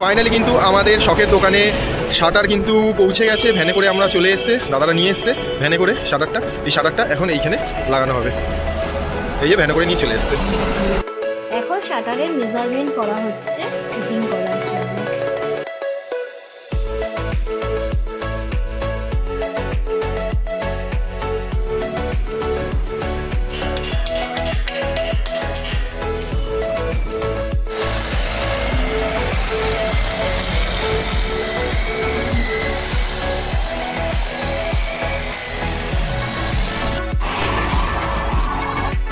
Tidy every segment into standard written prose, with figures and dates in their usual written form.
Finally কিন্তু আমাদের শখের দোকানে শাটার কিন্তু পৌঁছে গেছে। ভ্যানে করে আমরা চলে এসেছে, দাদারা নিয়ে এসছে ভ্যানে করে শাটারটা। এই শাটারটা এখন এইখানে লাগানো হবে। এই যে ভ্যানে করে নিয়ে চলে এসছে। এখন শাটারের মেজারমেন্ট করা হচ্ছে ফিটিং করার জন্য।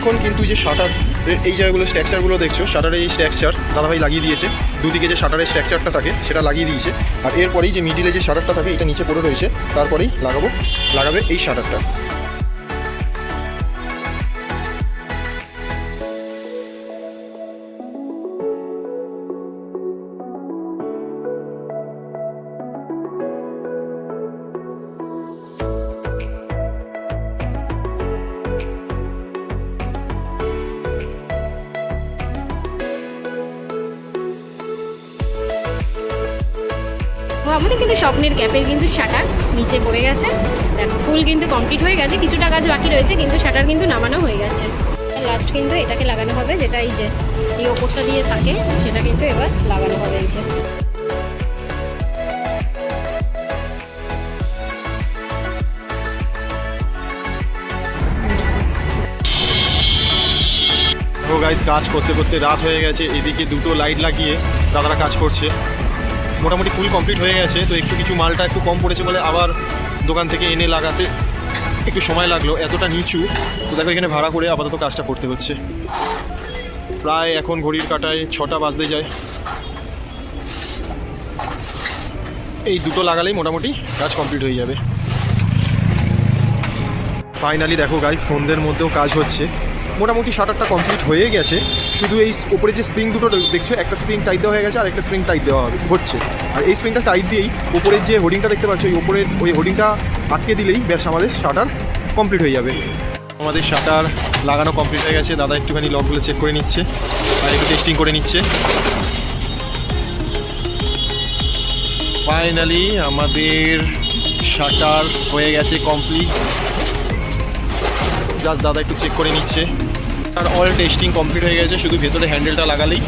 এখন কিন্তু যে শাটার এই জায়গাগুলো স্ট্রাকচারগুলো দেখছো, শাটারের এই স্ট্রাকচার দাদাভাই লাগিয়ে দিয়েছে। দুদিকে যে শাটারের স্ট্রাকচারটা থাকে সেটা লাগিয়ে দিয়েছে। আর এরপরেই যে মিডিলে যে শাটারটা থাকে এটা নিচে পড়ে রয়েছে, তারপরেই লাগাবে এই শাটারটা। আমাদের কিন্তু স্বপ্নের ক্যাফের কিন্তু শাটার নিচে পড়ে গেছে। দেখো ফুল কিন্তু কমপ্লিট হয়ে গেছে, কিছুটা কাজ বাকি রয়েছে, কিন্তু শাটার কিন্তু নামানো হয়ে গেছে। লাস্ট কিন্তু এটাকে লাগানো হবে, যেটা এই যে এই ওপরটা দিয়ে থাকে সেটা কিন্তু এবার লাগানো হবে। এই যে ও গাইস, কাজ করতে করতে রাত হয়ে গেছে। এদিকে দুটো লাইট লাগিয়ে দাদারা কাজ করছে। মোটামুটি ফুল কমপ্লিট হয়ে গেছে। তো একটু কিছু মালটা একটু কম পড়েছে বলে আবার দোকান থেকে এনে লাগাতে একটু সময় লাগলো। এতটা নিচু তো দেখো এখানে ভাড়া করে আপাতত কাজটা করতে হচ্ছে। প্রায় এখন ঘড়ির কাঁটায় 6টা বাজতে যায়। এই দুটো লাগালেই মোটামুটি কাজ কমপ্লিট হয়ে যাবে। ফাইনালি দেখো গাইস, সন্ধ্যের মধ্যেও কাজ হচ্ছে। মোটামুটি শাটারটা কমপ্লিট হয়ে গেছে। শুধু এই উপরে যে স্প্রিং দুটো দেখছো, একটা স্প্রিং টাইট দেওয়া হয়ে গেছে আর একটা স্প্রিং টাইট দেওয়া হচ্ছে। আর এই স্প্রিংটা টাইট দিয়েই উপরের যে হোর্ডিংটা দেখতে পাচ্ছ, ওই হোর্ডিংটা আটকে দিলেই ব্যাস আমাদের শাটার কমপ্লিট হয়ে যাবে। আমাদের শাটার লাগানো কমপ্লিট হয়ে গেছে। দাদা একটুখানি লকগুলো চেক করে নিচ্ছে আর একটু টেস্টিং করে নিচ্ছে। ফাইনালি আমাদের শাটার হয়ে গেছে কমপ্লিট। জাস্ট দাদা একটু চেক করে নিচ্ছে। আর অল টেস্টিং কমপ্লিট হয়ে গেছে। শুধু ভেতরে হ্যান্ডেলটা লাগালেই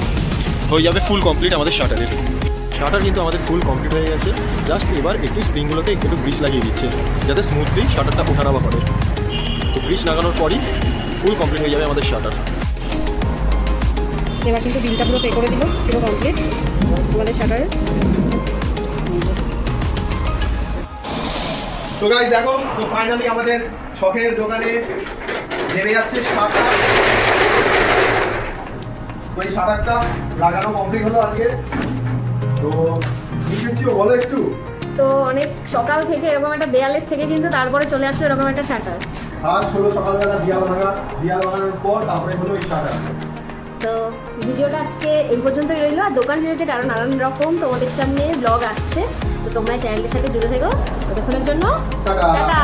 হয়ে যাবে ফুল কমপ্লিট আমাদের শাটারের। শাটার কিন্তু আমাদের ফুল কমপ্লিট হয়ে গেছে। জাস্ট এবার একটু স্প্রিংগুলোতে একটু গ্রিস লাগিয়ে দিচ্ছে, যাতে স্মুথলি শাটারটা ওঠানামা করে। তো গ্রিস লাগানোর পরই ফুল কমপ্লিট হয়ে যাবে আমাদের শাটার। এবার কিন্তু বিলটা পুরো পে করে দিল, পুরো কমপ্লিট আমাদের শাটারের। তো গাইস দেখো, তো ফাইনালি আমাদের শখের দোকানে নেমে যাচ্ছে শাটার। ওই শাটারটা লাগানো কমপ্লিট হলো আজকে। তো কিছু বলো একটু। তো অনেক সকাল থেকে এরকম একটা দেয়ালের থেকে কিন্তু তারপরে চলে আসলো এরকম একটা শাটার। আজ হলো সকালবেলা দিয়াল ভাঙানোর পর তারপরে হলো এই শাটার। তো ভিডিওটা আজকে এই পর্যন্তই রইলো। আর দোকান রিলেটেড আরও নানান রকম তোমাদের সামনে ব্লগ আসছে, তো তোমরা চ্যানেলের সাথে জুড়ে থেকো। ততক্ষণের জন্য টাটা। টাটা।